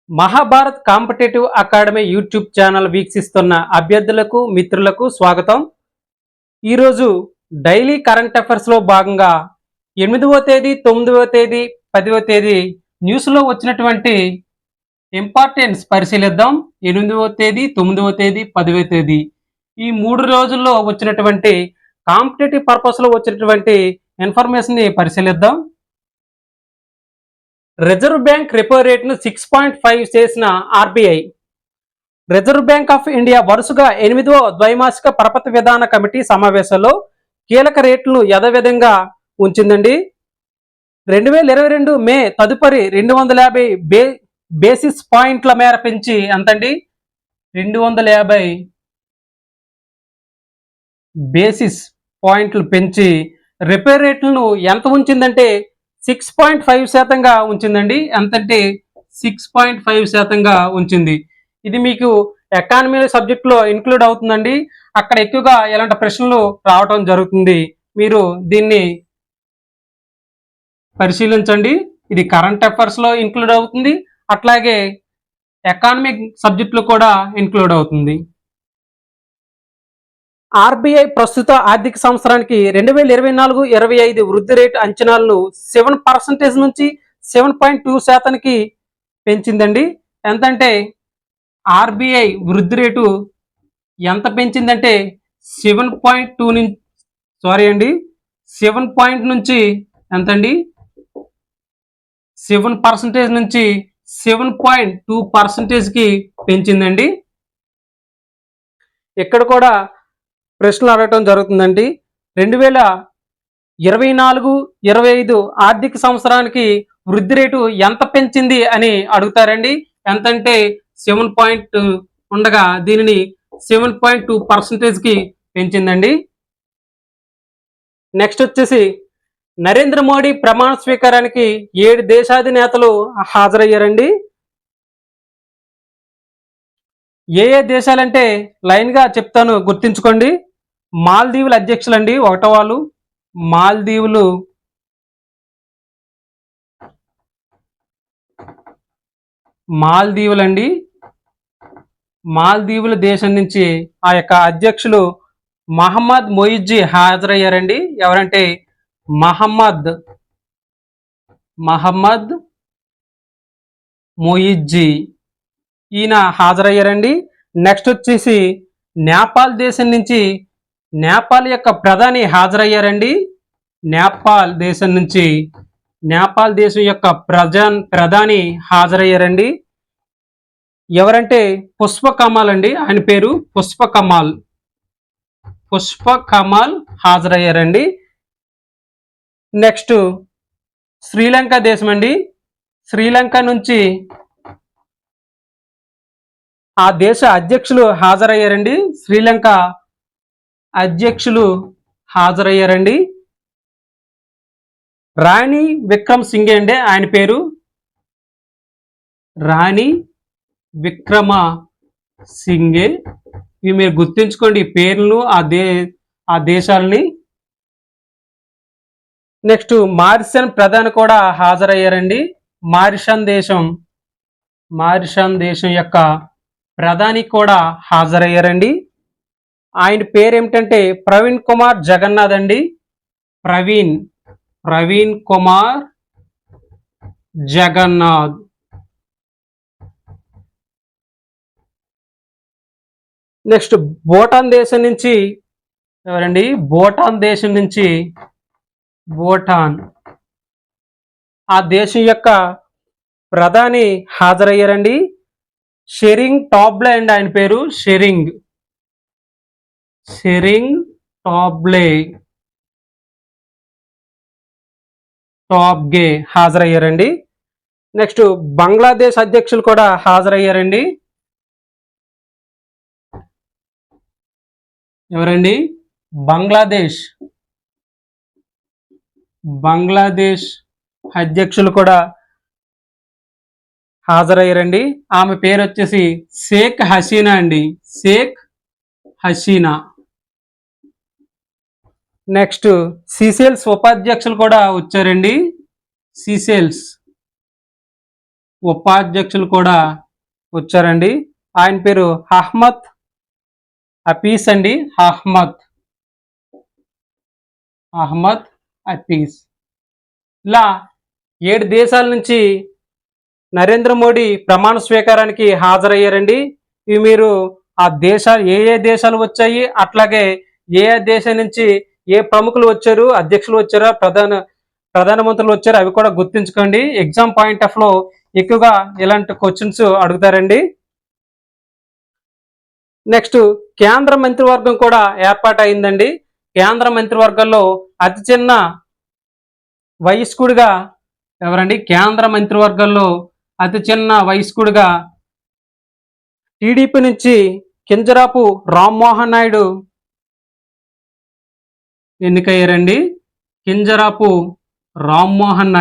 Mahabharat competitive academy YouTube channel వీక్షిస్తున్న అభ్యర్థులకు మిత్రులకు స్వాగతం. ఈరోజు డైలీ కరెంట్ అఫైర్స్లో భాగంగా 8వ తేదీ 9వ తేదీ 10వ తేదీ న్యూస్లో వచ్చినటువంటి ఇంపార్టెన్స్ పరిశీలిద్దాం. 8వ తేదీ 9వ తేదీ 10వ తేదీ ఈ 3 రోజుల్లో వచ్చినటువంటి కాంపిటేటివ్ పర్పస్లో వచ్చినటువంటి ఇన్ఫర్మేషన్ని పరిశీలిద్దాం. రిజర్వ్ బ్యాంక్ రెపో రేట్ను 6.5 చేసిన RBI. Reserve bank of India వరుసగా 8వ ద్వైమాసిక పరపతి విధాన కమిటీ సమావేశంలో కీలక రేట్లను యథావిధంగా ఉంచిందండి. 2022 మే తదుపరి 250 బేసిస్ పాయింట్ల మేర పెంచి ఎంతండి 250 బేసిస్ పాయింట్లు పెంచి రెపో రేట్లను ఎంత ఉంచిందంటే 6.5% ఉంచిందండి. ఎంతంటే 6.5% ఉంచింది. ఇది మీకు ఎకానమీ సబ్జెక్టులో ఇన్క్లూడ్ అవుతుందండి. అక్కడ ఎక్కువగా ఇలాంటి ప్రశ్నలు రావడం జరుగుతుంది. మీరు దీన్ని పరిశీలించండి. ఇది కరెంట్ అఫైర్స్లో ఇన్క్లూడ్ అవుతుంది, అట్లాగే ఎకానమిక్ సబ్జెక్టులో కూడా ఇన్క్లూడ్ అవుతుంది. ఆర్బీఐ ప్రస్తుత ఆర్థిక సంవత్సరానికి 2024-25 వృద్ధి రేటు అంచనాలను 7% నుంచి 7.2%కి పెంచిందండి. ఎంతంటే ఆర్బీఐ వృద్ధి రేటు ఎంత పెంచిందంటే 7.2 నుంచి 7 నుంచి ఎంతండి 7% నుంచి 7.2%కి పెంచిందండి. ఇక్కడ కూడా ప్రశ్నలు అడగటం జరుగుతుందండి. 2024-25 ఆర్థిక సంవత్సరానికి వృద్ధి రేటు ఎంత పెంచింది అని అడుగుతారండి. ఎంతంటే 7 ఉండగా దీనిని 7.2%కి పెంచిందండి. నెక్స్ట్ వచ్చేసి నరేంద్ర మోడీ ప్రమాణ స్వీకారానికి 7 దేశాధినేతలు హాజరయ్యారండి. ఏ దేశాలంటే లైన్గా చెప్తాను, గుర్తించుకోండి. మాల్దీవుల అధ్యక్షులు అండి. 1వ వాళ్ళు మాల్దీవులండి. మాల్దీవుల దేశం నుంచి ఆ యొక్క అధ్యక్షులు మహమ్మద్ మొయిజీ హాజరయ్యారండి. ఎవరంటే మహమ్మద్ మొయిజీ, ఈయన హాజరయ్యారండి. నెక్స్ట్ వచ్చేసి నేపాల్ దేశం నుంచి నేపాల్ యొక్క ప్రధాని హాజరయ్యారండి. నేపాల్ దేశం యొక్క ప్రధాని హాజరయ్యారండి. ఎవరంటే పుష్పకమాల్ అండి. ఆయన పేరు పుష్పకమాల్ హాజరయ్యారండి. నెక్స్ట్ శ్రీలంక దేశం అండి. శ్రీలంక నుంచి ఆ దేశ అధ్యక్షులు హాజరయ్యారండి. శ్రీలంక అధ్యక్షులు హాజరయ్యారండి. రాణి విక్రమ్ సింఘే అండి. ఆయన పేరు రాణి విక్రమ సింఘే. ఇవి మీరు గుర్తుంచుకోండి పేర్లు, ఆ దేశాలని. నెక్స్ట్ మారిషన్ ప్రధాని కూడా హాజరయ్యారండి. మారిషన్ దేశం యొక్క ప్రధాని కూడా హాజరయ్యారండి. ఆయన పేరు ఏమిటంటే ప్రవీణ్ కుమార్ జగన్నాథ్ అండి. ప్రవీణ్ కుమార్ జగన్నాథ్. నెక్స్ట్ భూటాన్ దేశం నుంచి ఎవరండి? భూటాన్ ఆ దేశం యొక్క ప్రధాని హాజరయ్యారండి. షెరింగ్ టాబ్లే అండి. ఆయన పేరు షెరింగ్ టాబ్గే హాజరయ్యారండి. నెక్స్ట్ బంగ్లాదేశ్ అధ్యక్షులు కూడా హాజరయ్యారండి. ఎవరండి? బంగ్లాదేశ్ అధ్యక్షులు కూడా హాజరయ్యారండి. ఆమె పేరు వచ్చేసి షేక్ హసీనా అండి. షేక్ హసీనా. నెక్స్ట్ సీసెల్స్ ఉపాధ్యక్షులు కూడా వచ్చారండి. ఉపాధ్యక్షులు కూడా వచ్చారండి. ఆయన పేరు అహ్మద్ హఫీజ్ అండి. అహ్మద్ హఫీజ్. ఇలా 7 దేశాల నుంచి నరేంద్ర మోడీ ప్రమాణ స్వీకారానికి హాజరయ్యారండి. ఇవి మీరు ఆ దేశాలు ఏ దేశాలు వచ్చాయి, అట్లాగే ఏ దేశం నుంచి ఏ ప్రముఖులు వచ్చారు, అధ్యక్షులు వచ్చారా, ప్రధానమంత్రులు వచ్చారు, అవి కూడా గుర్తుంచుకోండి. ఎగ్జామ్ పాయింట్ ఆఫ్ లో ఎక్కువగా ఇలాంటి క్వశ్చన్స్ అడుగుతారండి. నెక్స్ట్ కేంద్ర మంత్రివర్గం కూడా ఏర్పాటు అయిందండి. కేంద్ర మంత్రివర్గంలో అతి చిన్న వయస్కుడిగా ఎవరండి? కేంద్ర మంత్రివర్గంలో అతి చిన్న వయస్కుడిగా టీడీపీ నుంచి కింజరాపు రామ్మోహన్ నాయుడు ఎన్నికయ్యారండి. కింజరాపు రామ్మోహన్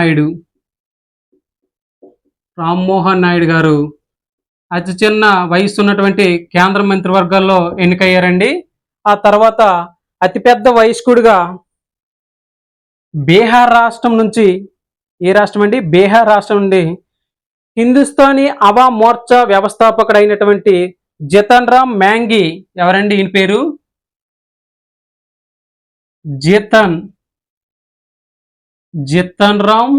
నాయుడు గారు అతి చిన్న వయసు ఉన్నటువంటి కేంద్ర మంత్రివర్గాల్లో ఎన్నికయ్యారండి. ఆ తర్వాత అతిపెద్ద వయస్కుడిగా బీహార్ రాష్ట్రం నుంచి, ఏ రాష్ట్రం అండి? బీహార్ రాష్ట్రం నుండి హిందుస్థానీ అవా మోర్చా వ్యవస్థాపకుడైనటువంటి జితన్ రామ్ మ్యాంగి. ఎవరండి ఈయన పేరు? జితన్ రామ్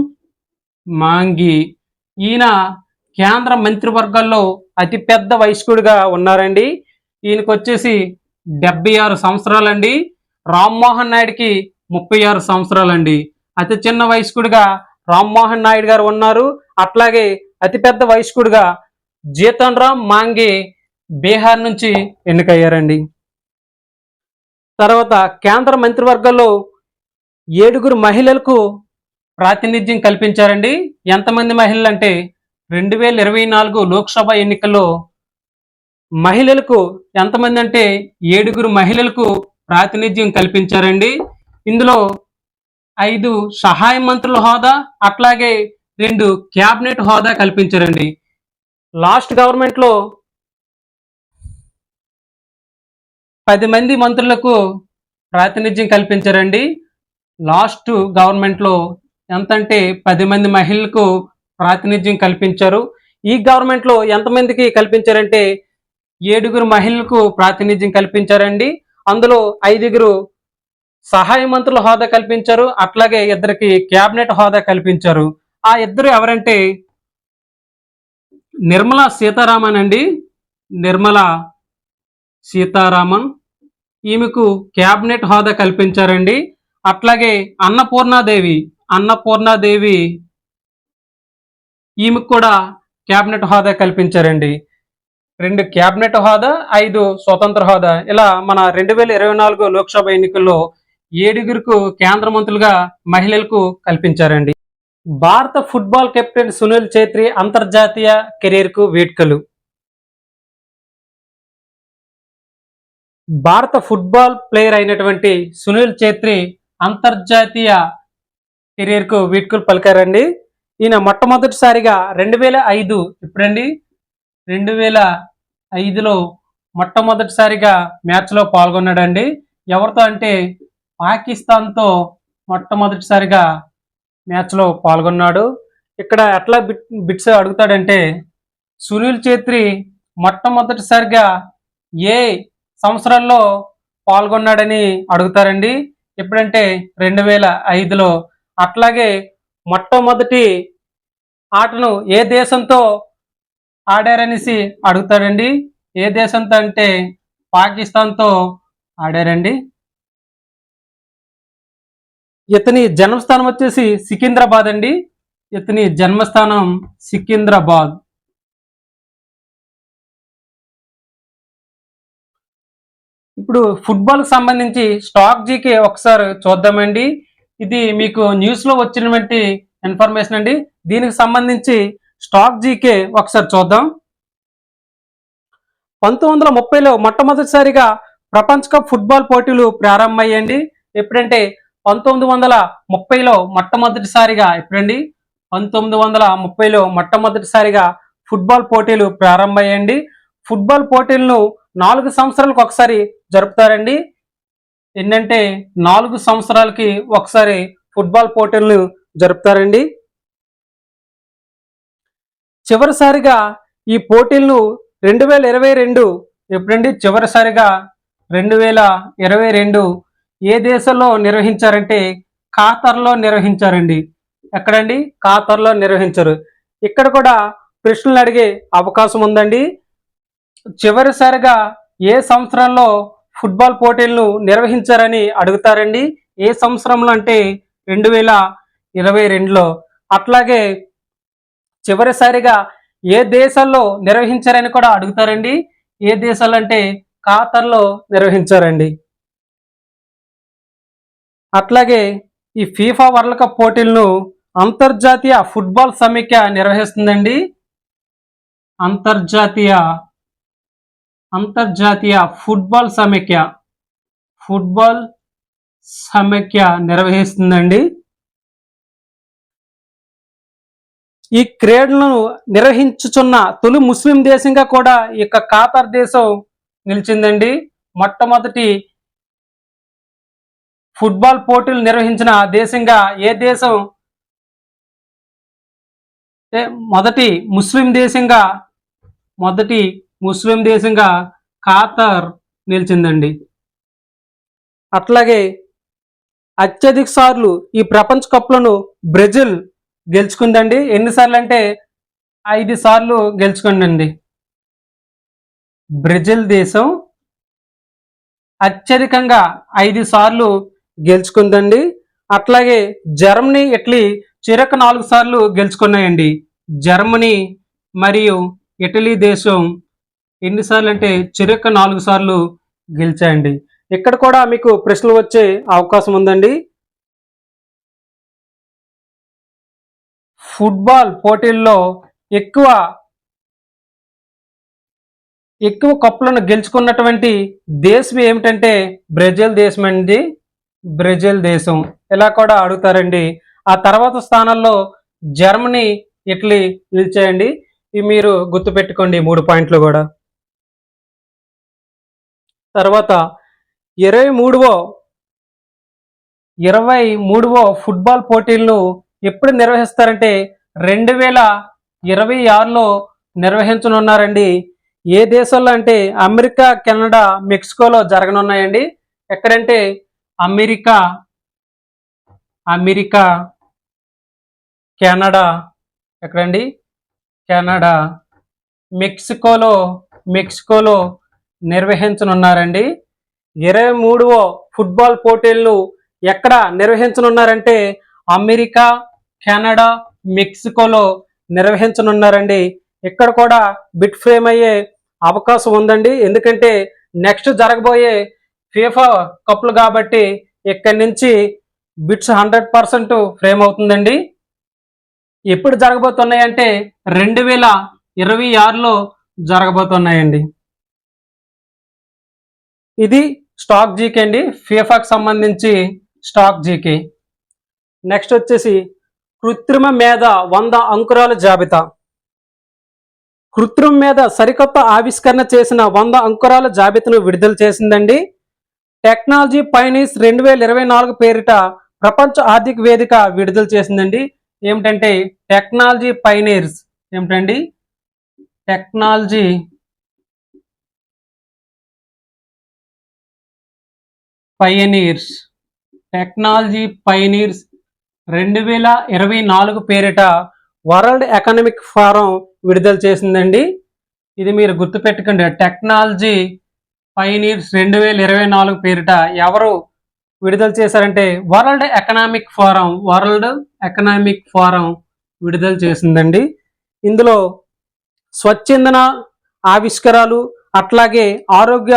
మాంగి. ఈయన కేంద్ర మంత్రివర్గాల్లో అతిపెద్ద వయస్కుడిగా ఉన్నారండి. ఈయనకు వచ్చేసి 76 సంవత్సరాలండి. రామ్మోహన్ నాయుడుకి 36 సంవత్సరాలండి. అతి చిన్న వయస్కుడిగా రామ్మోహన్ నాయుడు గారు ఉన్నారు. అట్లాగే అతిపెద్ద వయస్కుడిగా జితన్ రామ్ మాంగి బీహార్ నుంచి ఎన్నికయ్యారండి. తర్వాత కేంద్ర మంత్రివర్గంలో 7 మహిళలకు ప్రాతినిధ్యం కల్పించారండి. ఎంతమంది మహిళలు అంటే 2024 లోక్సభ ఎన్నికల్లో మహిళలకు ఎంతమంది అంటే 7 మహిళలకు ప్రాతినిధ్యం కల్పించారండి. ఇందులో 5 సహాయ మంత్రుల హోదా, అట్లాగే 2 క్యాబినెట్ హోదా కల్పించారండి. లాస్ట్ గవర్నమెంట్ లో 10 మంది మంత్రులకు ప్రాతినిధ్యం కల్పించారండి. లాస్ట్ గవర్నమెంట్ లో ఎంతంటే 10 మంది మహిళలకు ప్రాతినిధ్యం కల్పించారు. ఈ గవర్నమెంట్ లో ఎంతమందికి కల్పించారంటే 7 మహిళలకు ప్రాతినిధ్యం కల్పించారండి. అందులో 5 సహాయ మంత్రుల హోదా కల్పించారు, అట్లాగే 2 క్యాబినెట్ హోదా కల్పించారు. ఆ ఇద్దరు ఎవరంటే నిర్మలా సీతారామన్ అండి. నిర్మలా సీతారామన్ ఈమెకు క్యాబినెట్ హోదా కల్పించారండి. అట్లాగే అన్నపూర్ణాదేవి ఈమెకు కూడా క్యాబినెట్ హోదా కల్పించారండి. 2 క్యాబినెట్ హోదా, 5 స్వతంత్ర హోదా. ఇలా మన 2024 లోక్సభ ఎన్నికల్లో 7 కేంద్ర మంత్రులుగా మహిళలకు కల్పించారండి. భారత ఫుట్బాల్ కెప్టెన్ సునీల్ ఛేత్రి అంతర్జాతీయ కెరీర్కు వేడుకలు. భారత ఫుట్బాల్ ప్లేయర్ అయినటువంటి సునీల్ ఛేత్రి అంతర్జాతీయ కెరీర్కు వేడుకలు పలికారండి. ఈయన మొట్టమొదటిసారిగా 2005 ఇప్పుడండి 2005లో మొట్టమొదటిసారిగా మ్యాచ్లో పాల్గొన్నాడండి. ఎవరితో అంటే పాకిస్తాన్తో మొట్టమొదటిసారిగా మ్యాచ్లో పాల్గొన్నాడు. ఇక్కడ ఎట్లా బిట్స్ అడుగుతాడంటే సునీల్ ఛేత్రి మొట్టమొదటిసారిగా ఏ సంవత్సరాల్లో పాల్గొన్నాడని అడుగుతారండి. ఎప్పుడంటే 2005లో. అట్లాగే మొట్టమొదటి ఆటను ఏ దేశంతో ఆడారనేసి అడుగుతాడండి. ఏ దేశంతో అంటే పాకిస్తాన్తో ఆడారండి. ఇతని జన్మస్థానం వచ్చేసి సికింద్రాబాద్ అండి. ఇతని జన్మస్థానం సికింద్రాబాద్. ఇప్పుడు ఫుట్బాల్ కి సంబంధించి స్టాక్ జీకే ఒకసారి చూద్దామండి. ఇది మీకు న్యూస్ లో వచ్చినటువంటి ఇన్ఫర్మేషన్ అండి. దీనికి సంబంధించి స్టాక్ జీకే ఒకసారి చూద్దాం. 1930లో మొట్టమొదటిసారిగా ప్రపంచ కప్ ఫుట్బాల్ పోటీలు ప్రారంభమయ్యండి. ఎప్పుడంటే 1930లో మొట్టమొదటిసారిగా. ఎప్పుడండి? 1930లో మొట్టమొదటిసారిగా ఫుట్బాల్ పోటీలు ప్రారంభమయ్యండి. ఫుట్బాల్ పోటీలను 4 సంవత్సరాలకు ఒకసారి జరుపుతారండి. ఏంటంటే 4 సంవత్సరాలకి ఒకసారి ఫుట్బాల్ పోటీలను జరుపుతారండి. చివరిసారిగా ఈ పోటీలను 2022 ఎప్పుడండి? చివరిసారిగా 2022 ఏ దేశంలో నిర్వహించారంటే ఖాతర్లో నిర్వహించారండి. ఎక్కడండి? ఖాతర్లో నిర్వహించారు. ఇక్కడ కూడా ప్రశ్నలు అడిగే అవకాశం ఉందండి. చివరిసారిగా ఏ సంవత్సరంలో ఫుట్బాల్ పోటీలను నిర్వహించారని అడుగుతారండి. ఏ సంవత్సరంలో అంటే 2022లో. అట్లాగే చివరిసారిగా ఏ దేశాల్లో నిర్వహించారని కూడా అడుగుతారండి. ఏ దేశాలు అంటే ఖాతర్లో నిర్వహించారండి. అట్లాగే ఈ ఫీఫా వరల్డ్ కప్ పోటీలను అంతర్జాతీయ ఫుట్బాల్ సమైక్య నిర్వహిస్తుందండి. అంతర్జాతీయ ఫుట్బాల్ సమైక్య నిర్వహిస్తుందండి. ఈ క్రీడలను నిర్వహించుచున్న తొలి ముస్లిం దేశంగా కూడా ఈ ఖాతర్ దేశం నిలిచిందండి. మొట్టమొదటి ఫుట్బాల్ పోటీలు నిర్వహించిన దేశంగా ఏ దేశం? మొదటి ముస్లిం దేశంగా ఖాతర్ నిలిచిందండి. అట్లాగే అత్యధిక సార్లు ఈ ప్రపంచ కప్లను బ్రెజిల్ గెలుచుకుందండి. ఎన్నిసార్లు అంటే 5 సార్లు గెలుచుకుందండి. బ్రెజిల్ దేశం అత్యధికంగా 5 సార్లు గెలుచుకుందండి. అట్లాగే జర్మనీ, ఇటలీ చిరక 4 సార్లు గెలుచుకున్నాయండి. జర్మనీ మరియు ఇటలీ దేశం ఎన్నిసార్లు అంటే చిరక 4 సార్లు గెలిచాయండి. ఇక్కడ కూడా మీకు ప్రశ్నలు వచ్చే అవకాశం ఉందండి. ఫుట్బాల్ పోటీల్లో ఎక్కువ కప్పులను గెలుచుకున్నటువంటి దేశం ఏమిటంటే బ్రెజిల్ దేశం అండి. బ్రెజిల్ దేశం ఇలా కూడా అడుగుతారండి. ఆ తర్వాత స్థానాల్లో జర్మనీ, ఇటలీ నిలిచాయండి. ఇవి మీరు గుర్తుపెట్టుకోండి 3 పాయింట్లు కూడా. తర్వాత 23వ ఫుట్బాల్ పోటీలను ఎప్పుడు నిర్వహిస్తారంటే 2026లో నిర్వహించనున్నారండి. ఏ దేశాల్లో అంటే అమెరికా, కెనడా, మెక్సికోలో జరగనున్నాయండి. ఎక్కడంటే అమెరికా, కెనడా, ఎక్కడండి? కెనడా, మెక్సికోలో నిర్వహించనున్నారండి. 23వ ఫుట్బాల్ పోటీలను ఎక్కడ నిర్వహించనున్నారంటే అమెరికా, కెనడా, మెక్సికోలో నిర్వహించనున్నారండి. ఇక్కడ కూడా బిట్ ఫ్రేమ్ అయ్యే అవకాశం ఉందండి. ఎందుకంటే నెక్స్ట్ జరగబోయే ఫీఫా కప్లు కాబట్టి ఇక్కడి నుంచి బిట్స్ 100% ఫ్రేమ్ అవుతుందండి. ఎప్పుడు జరగబోతున్నాయంటే 2026లో జరగబోతున్నాయండి. ఇది స్టాక్ జీకే అండి, ఫీఫాకి సంబంధించి స్టాక్ జీకే. నెక్స్ట్ వచ్చేసి కృత్రిమ మేధ 100 అంకురాల జాబితా. కృత్రిమ మేధ సరికొత్త ఆవిష్కరణ చేసిన 100 అంకురాల జాబితాను విడుదల చేసిందండి. టెక్నాలజీ పైనీర్స్ 2024 పేరిట ప్రపంచ ఆర్థిక వేదిక విడుదల చేసిందండి. ఏమిటంటే టెక్నాలజీ పైనీర్స్. ఏమిటండి? టెక్నాలజీ పైనీర్స్ 2024 పేరిట వరల్డ్ ఎకనామిక్ ఫోరం విడుదల చేసిందండి. ఇది మీరు గుర్తుపెట్టుకోండి. టెక్నాలజీ పైనీర్స్ 2024 పేరిట ఎవరు విడుదల చేశారంటే వరల్డ్ ఎకనామిక్ ఫోరం విడుదల చేసిందండి. ఇందులో స్వచ్ఛందన ఆవిష్కరాలు, అట్లాగే ఆరోగ్య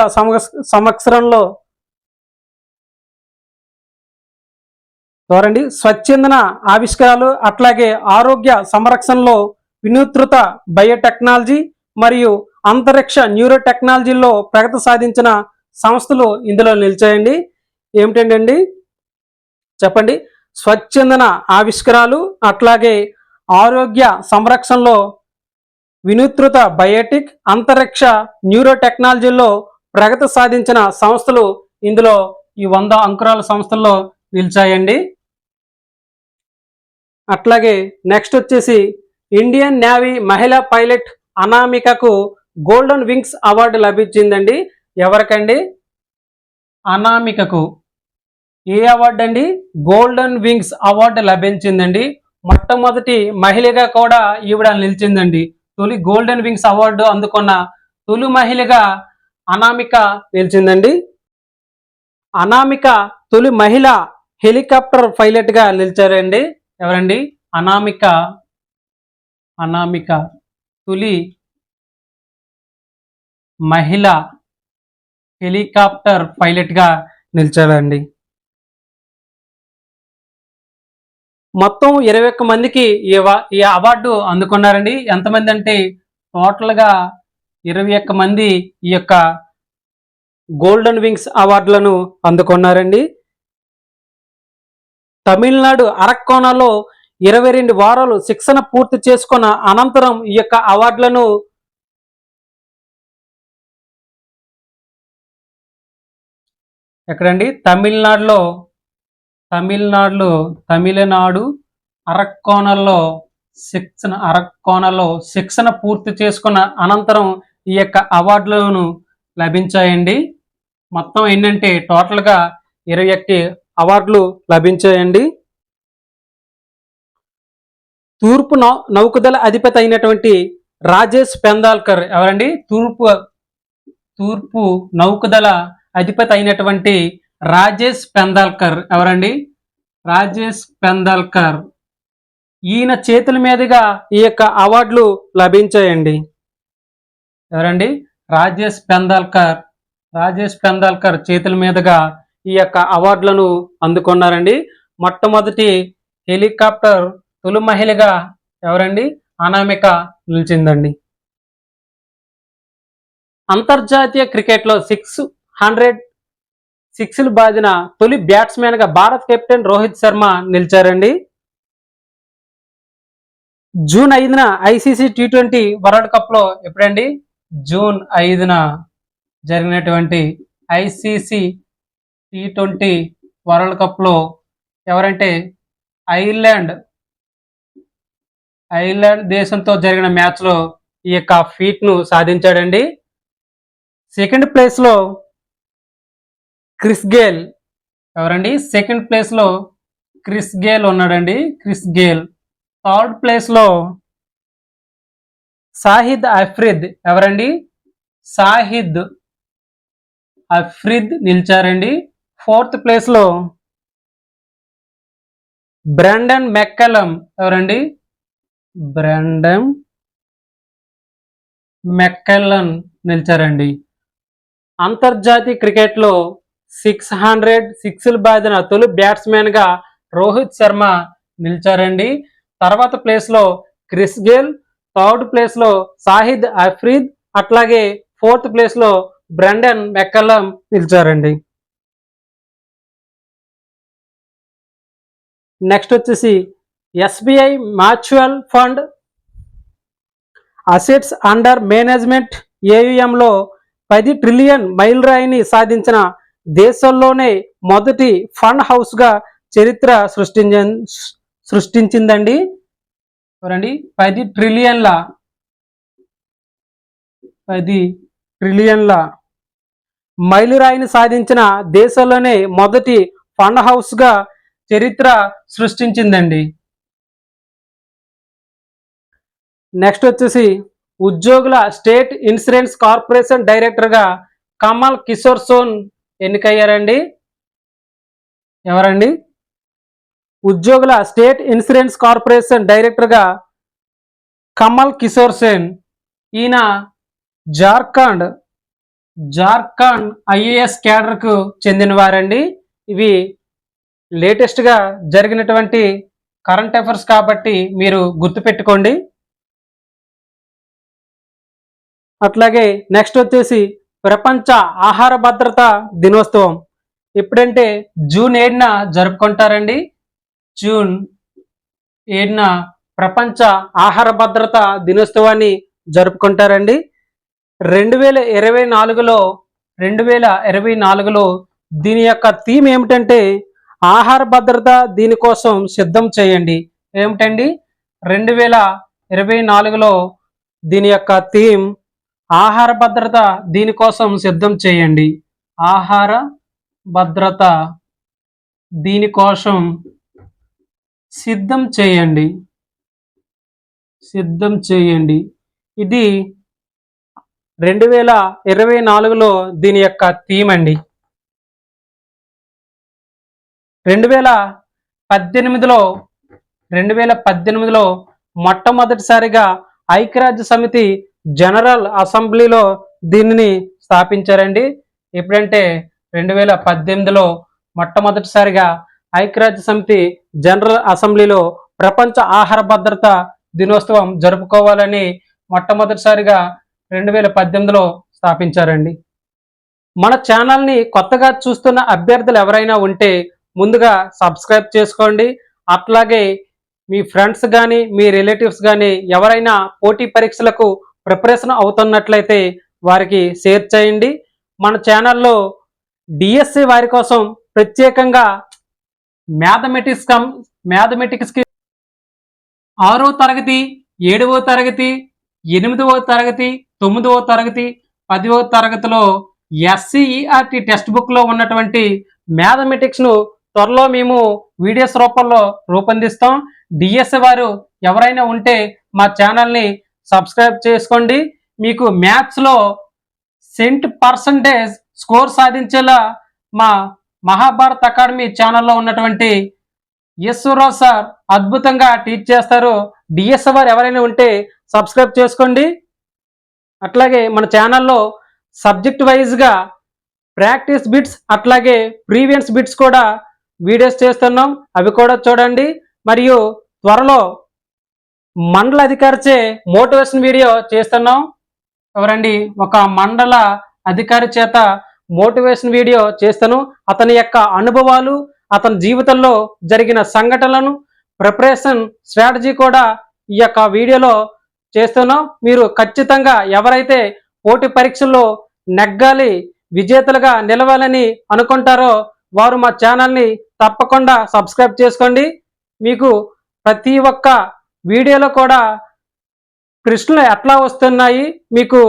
సంరక్షణలో స్వచ్ఛందన ఆవిష్కరాలు, అట్లాగే ఆరోగ్య సంరక్షణలో వినూత్నత బయోటెక్నాలజీ మరియు అంతరిక్ష న్యూరో టెక్నాలజీలో ప్రగతి సాధించిన సంస్థలు ఇందులో నిలిచాయండి. ఏమిటండి చెప్పండి? స్వచ్ఛందన ఆవిష్కరాలు, అట్లాగే ఆరోగ్య సంరక్షణలో వినూత్నత బయోటిక్, అంతరిక్ష న్యూరో టెక్నాలజీలో ప్రగతి సాధించిన సంస్థలు ఇందులో ఈ 100 అంకురాల సంస్థల్లో నిలిచాయండి. అట్లాగే నెక్స్ట్ వచ్చేసి ఇండియన్ నేవీ మహిళా పైలట్ అనామికకు గోల్డెన్ వింగ్స్ అవార్డు లభించిందండి. ఎవరికండి? అనామికకు ఏ అవార్డు అండి? గోల్డెన్ వింగ్స్ అవార్డు లభించిందండి. మొట్టమొదటి మహిళగా కూడా ఈవిడ నిలిచిందండి. తొలి గోల్డెన్ వింగ్స్ అవార్డు అందుకున్న తొలి మహిళగా అనామిక నిలిచిందండి. అనామిక తొలి మహిళ హెలికాప్టర్ పైలట్ గా నిలిచారండి. ఎవరండి? అనామిక తొలి మహిళ హెలికాప్టర్ పైలట్ గా నిలిచారండి. మొత్తం 21 మందికి ఈ అవార్డు అందుకున్నారండి. ఎంతమంది అంటే టోటల్ గా 21 మంది ఈ యొక్క గోల్డెన్ వింగ్స్ అవార్డులను అందుకున్నారండి. తమిళనాడు అరక్కోణలో 22 వారాలు శిక్షణ పూర్తి చేసుకున్న అనంతరం ఈ యొక్క అవార్డులను ఎక్కడండి? తమిళనాడు అరక్కోణలో శిక్షణ పూర్తి చేసుకున్న అనంతరం ఈ యొక్క అవార్డులను లభించాయండి. మొత్తం ఏంటంటే టోటల్ గా 21 అవార్డులు లభించాయండి. తూర్పు నౌకదళ అధిపతి అయినటువంటి రాజేష్ పెందాల్కర్ ఎవరండి? తూర్పు నౌకదళ అధిపతి అయినటువంటి రాజేష్ పెందాల్కర్ ఎవరండి? రాజేష్ పెందాల్కర్. ఈయన చేతుల మీదుగా ఈ యొక్క అవార్డులు లభించాయండి. ఎవరండి? రాజేష్ పెందాల్కర్ చేతుల మీదుగా ఈ యొక్క అవార్డులను అందుకున్నారండి. మొట్టమొదటి హెలికాప్టర్ తొలి మహిళగా ఎవరండి? అనామిక నిలిచిందండి. అంతర్జాతీయ క్రికెట్లో 600 సిక్స్లు బాదిన తొలి బ్యాట్స్మెన్ గా భారత్ కెప్టెన్ రోహిత్ శర్మ నిలిచారండి. జూన్ 5న ఐసీసీ టీ20 వరల్డ్ కప్ లో ఎప్పుడండి? జూన్ 5న జరిగినటువంటి ఐసీసీ టీ20 వరల్డ్ కప్ లో ఎవరంటే ఐర్లాండ్ దేశంతో జరిగిన మ్యాచ్ లో ఈ యొక్క ఫీట్ ను సాధించాడండి. సెకండ్ ప్లేస్ లో క్రిస్ గేల్ ఎవరండి? సెకండ్ ప్లేస్ లో క్రిస్ గేల్ ఉన్నాడండి. థర్డ్ ప్లేస్ లో షాహిద్ అఫ్రిద్ ఎవరండి? షాహిద్ అఫ్రిద్ నిలిచారండి. ఫోర్త్ ప్లేస్ లో బ్రాండన్ మెక్కలం ఎవరండి? బ్రాండన్ మెక్కలన్ నిలిచారండి. అంతర్జాతీయ క్రికెట్ లో 600 సిక్స్లు బాదిన తొలి బ్యాట్స్మెన్ గా రోహిత్ శర్మ నిలిచారండి. తర్వాత ప్లేస్ లో క్రిస్ గేల్, థర్డ్ ప్లేస్ లో షాహిద్ అఫ్రిద్, అట్లాగే ఫోర్త్ ప్లేస్ లో బ్రాండన్ మెక్కలం నిలిచారండి. నెక్స్ట్ వచ్చేసి SBI mutual fund assets under management ఏయుఎంలో 10 ట్రిలియన్ మైలురాయిని సాధించిన దేశంలోనే మొదటి ఫండ్ హౌస్ గా చరిత్ర సృష్టించిందండి. చూడండి, 10 ట్రిలియన్ల మైలురాయిని సాధించిన దేశంలోనే మొదటి ఫండ్ హౌస్ గా చరిత్ర సృష్టించిందండి. నెక్స్ట్ వచ్చేసి ఉద్యోగుల స్టేట్ ఇన్సూరెన్స్ కార్పొరేషన్ డైరెక్టర్ గా కమల్ కిషోర్ సోన్ ఎన్నికయ్యారండి. ఎవరండి? ఉద్యోగుల స్టేట్ ఇన్సూరెన్స్ కార్పొరేషన్ డైరెక్టర్ గా కమల్ కిషోర్ సేన్. ఈయన జార్ఖండ్ ఐఏఎస్ క్యాడర్ కు చెందిన వారండి. ఇవి లేటెస్ట్ గా జరిగినటువంటి కరెంట్ అఫైర్స్ కాబట్టి మీరు గుర్తుపెట్టుకోండి. అట్లాగే నెక్స్ట్ వచ్చేసి ప్రపంచ ఆహార భద్రత దినోత్సవం ఎప్పుడంటే జూన్ 7న జరుపుకుంటారండి. జూన్ 7న ప్రపంచ ఆహార భద్రత దినోత్సవాన్ని జరుపుకుంటారండి. 2024లో దీని యొక్క థీమ్ ఏమిటంటే ఆహార భద్రత దీనికోసం సిద్ధం చేయండి. ఏమిటండి? 2024లో దీని యొక్క థీమ్ ఆహార భద్రత, దీనికోసం సిద్ధం చేయండి. ఆహార భద్రత, దీనికోసం సిద్ధం చేయండి. సిద్ధం చేయండి. ఇది 2024లో దీని యొక్క థీమ్ అండి. 2018లో మొట్టమొదటిసారిగా ఐక్యరాజ్య సమితి జనరల్ అసెంబ్లీలో దీనిని స్థాపించారండి. ఎప్పుడంటే 2018లో మొట్టమొదటిసారిగా ఐక్యరాజ్య సమితి జనరల్ అసెంబ్లీలో ప్రపంచ ఆహార భద్రత దినోత్సవం జరుపుకోవాలని మొట్టమొదటిసారిగా 2018లో స్థాపించారండి. మన ఛానల్ని కొత్తగా చూస్తున్న అభ్యర్థులు ఎవరైనా ఉంటే ముందుగా సబ్స్క్రైబ్ చేసుకోండి. అట్లాగే మీ ఫ్రెండ్స్ కానీ మీ రిలేటివ్స్ కానీ ఎవరైనా పోటీ పరీక్షలకు ప్రిపరేషన్ అవుతున్నట్లయితే వారికి షేర్ చేయండి. మన ఛానల్లో డిఎస్సి వారి కోసం ప్రత్యేకంగా మ్యాథమెటిక్స్కి 6వ తరగతి, 7వ తరగతి, 8వ తరగతి, 9వ తరగతి, 10వ తరగతిలో SCERT టెక్స్ట్ బుక్లో ఉన్నటువంటి మ్యాథమెటిక్స్ను త్వరలో మేము వీడియోస్ రూపంలో రూపొందిస్తాం. డిఎస్సి వారు ఎవరైనా ఉంటే మా ఛానల్ని సబ్స్క్రైబ్ చేసుకోండి. మీకు మ్యాథ్స్లో 100% స్కోర్ సాధించేలా మా మహాభారత్ అకాడమీ ఛానల్లో ఉన్నటువంటి ఈశ్వరరావు సార్ అద్భుతంగా టీచ్ చేస్తారు. డిఎస్సి వారు ఎవరైనా ఉంటే సబ్స్క్రైబ్ చేసుకోండి. అట్లాగే మన ఛానల్లో సబ్జెక్ట్ వైజ్గా ప్రాక్టీస్ బిట్స్ అట్లాగే ప్రీవియస్ బిట్స్ కూడా వీడియోస్ చేస్తున్నాం, అవి కూడా చూడండి. మరియు త్వరలో మండల అధికారిచే మోటివేషన్ వీడియో చేస్తున్నాం. ఎవరండి? ఒక మండల అధికారి చేత మోటివేషన్ వీడియో చేస్తాను. అతని యొక్క అనుభవాలు, అతని జీవితంలో జరిగిన సంఘటనలను, ప్రిపరేషన్ స్ట్రాటజీ కూడా ఈ యొక్క వీడియోలో చేస్తున్నాం. మీరు ఖచ్చితంగా ఎవరైతే పోటీ పరీక్షల్లో నెగ్గాలి, విజేతలుగా నిలవాలని అనుకుంటారో వారు మా ఛానల్ని తప్పకుండా సబ్స్క్రైబ్ చేసుకోండి. మీకు ప్రతి ఒక్క వీడియోలో కూడా ప్రశ్నలు ఎట్లా వస్తున్నాయి, మీకు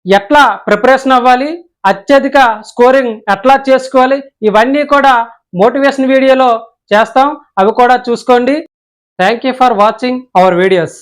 ఎట్లా ప్రిపరేషన్ అవ్వాలి, అత్యధిక స్కోరింగ్ ఎట్లా చేసుకోవాలి, ఇవన్నీ కూడా మోటివేషన్ వీడియోలో చేస్తాం, అవి కూడా చూసుకోండి. Thank you for watching our videos.